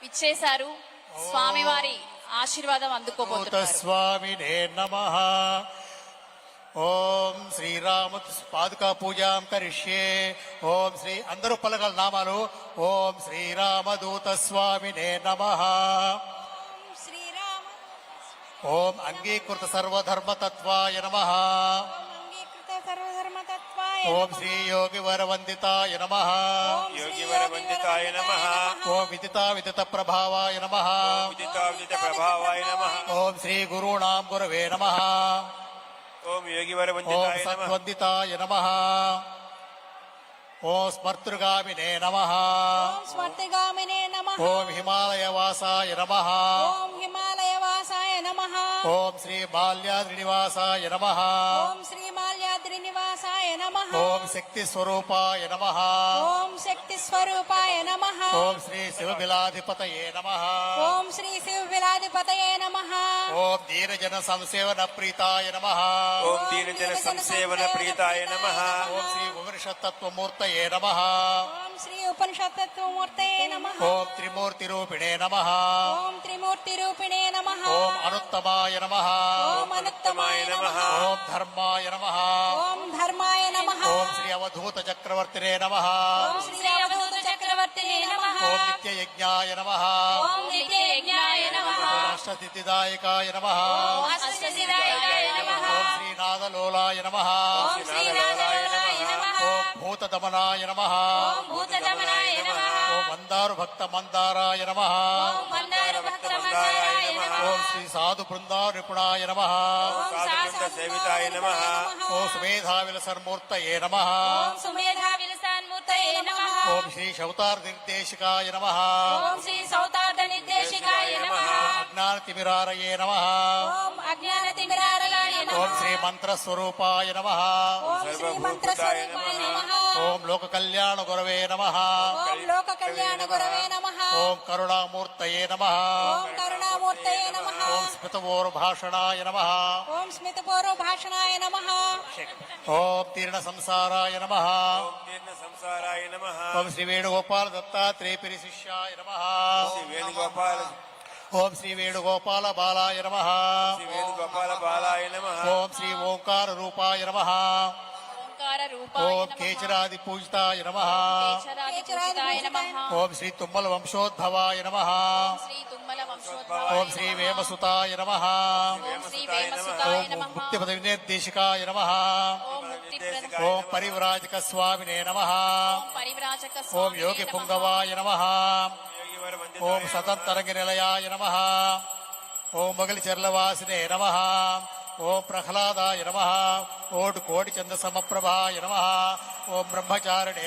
ఇచ్చేశారు. స్వామివారి ఆశీర్వాదం అందుకోబోతున్నారు. స్వామినే నమః. ఓం శ్రీరామ పాదుకా పూజాం కరిష్యే. ఓం శ్రీ అందరూ పలకల నామాలు. ఓం శ్రీరామదూత స్వామినే నమః. ఓం అంగీకృత సర్వధర్మతత్వాయ నమః. ఓం శ్రీ యోగి వరవందితాయ నమః. యోగి వరవందితాయ నమః. ఓం విదితా విదిత ప్రభావాయ నమః. విదితా విదిత ప్రభావాయ నమః. ఓం శ్రీ గురూణాం గురవే నమః. ఓం యోగి ఓం వరవందితాయ నమః. సద్వందితాయ నమః. ఓం స్మర్తృగామినే నమః. స్వర్తిగామినే నమః. ఓం హిమాలయవాసాయ నమః. ఓం హిమాలయవాసాయ నమః. ఓం శ్రీ బాల్యాద్రినివాసాయ నమః. ఓం శ్రీ మాల్యాద్రి నివాసాయ నమః. ఓం శక్తి స్వరూపాయ నమః. ఓం శక్తి స్వరూపాయ నమః. ఓం శ్రీ శివబిలాధిపతయే నమః. ఓం శ్రీ శివ విలాధిపతయే నమః. ఓం దీనజన సంసేవన ప్రీతాయ నమః. ఓం దీనజన సంసేవన ప్రీతాయ నమః. ఓం శ్రీ ఉపనిషత్తత్వమూర్తయే నమః. ఓం శ్రీ ఉపనిషత్తత్వమూర్తయే నమః. ఓం త్రిమూర్తి రూపిణే నమః. ఓం త్రిమూర్తి రూపిణే నమః. ఓం అనుత్తమాయ నమః. ఓం అనుత్తమాయ నమః. ఓం ధర్మాయ నమః. ఓం ధర్మాయ నమః. ఓం శ్రీ అవధూత చక్రవర్తినే నమః. ఓం శ్రీ అవధూత చక్రవర్తినే నమః. ఓం నిత్యయజ్ఞాయ నమః. ఓం నిత్యయజ్ఞాయ నమః. ఓం అష్టసిద్ధిదాయకాయ నమః. ఓం అష్టసిద్ధిదాయకాయ నమః. ఓం శ్రీనాథలోలాయ నమః. ఓం శ్రీనాథలోలాయ నమః. ఓం భూతదమనాయ నమః. ఓం భూతదమనాయ నమః. ఓం మందారు భక్త మందారాయ నమః. ఓం మందార భక్త మందారాయ నమః. ఓం శ్రీ సాధు బృందారిపుణాయ నమః. ఓం సాధువృంద సేవితాయ నమః. ఓం సుమేధావిలసన్మూర్తయే నమః. ఓం సుమేధా విలసాన్మూర్తయే నమః. ఓం శ్రీ శౌతార్ నిర్దేశికాయ నమః. ఓం శ్రీ సౌతార్థ నిర్దేశికాయ నమః. అజ్ఞానతిమిరారయే నమః. ఓం అజ్ఞాన తిమిరారయాయ నమః. ఓం శ్రీ మంత్రస్వరూపాయ నమః. ఓం శ్రీ మంత్రస్వరూపాయ నమః. ఓం లోక కళ్యాణ గురవే నమః. ఓం లోక కళ్యాణ గురవే నమః. ఓం కరుణామూర్తయే నమః. ఓం కరుణామూర్తయే నమః. ఓం స్మితవోర్భాషణాయ నమః. ఓం స్మితపూర్వ భాషణాయ నమః. ఓం తీర్ణ సంసారాయ నమః. ఓం దీర్ణ సంసారాయ నమః. ఓం శ్రీ వేణుగోపాల దత్తాత్రేయపిరి శిష్యాయ నమః. శ్రీ వేణుగోపాల ఓం శ్రీ వేణుగోపాల బాలాయ నమః. శ్రీ వేణుగోపాల బాలాయ నమః. ఓం శ్రీ ఓంకార రూపాయ నమః. ఓంకార రూపాయ ఓం నమః. కేచరాది పూజితాయ నమః. కేచరాది పూజితాయ నమః. ఓం శ్రీ తుమ్మల వంశోద్భవాయ నమః. శ్రీ తుమ్మల వంశోద్భవాయ ఓం శ్రీ నమః. వేమసుతాయ నమః. ఓం శ్రీ వేమసుతాయ ఓం నమః. ముక్తిపద వినిర్దేశికాయ నమః. ఓం ముక్తి ఓం పరివ్రాజక స్వామినే నమః. ఓం పరివ్రాజక ఓం స్వామినే యోగి నమః. పుంగవాయ నమః. యోగి వరవందితాయ ఓం నమః. సతంతరంగ నిలయాయ నమః. ఓం మొగలి చెర్లవాసినే నమః. ఓం ప్రహ్లాదాయ నమః. ఓం కోటి చంద సమప్రభాయ నమః. ఓం బ్రహ్మచారిణే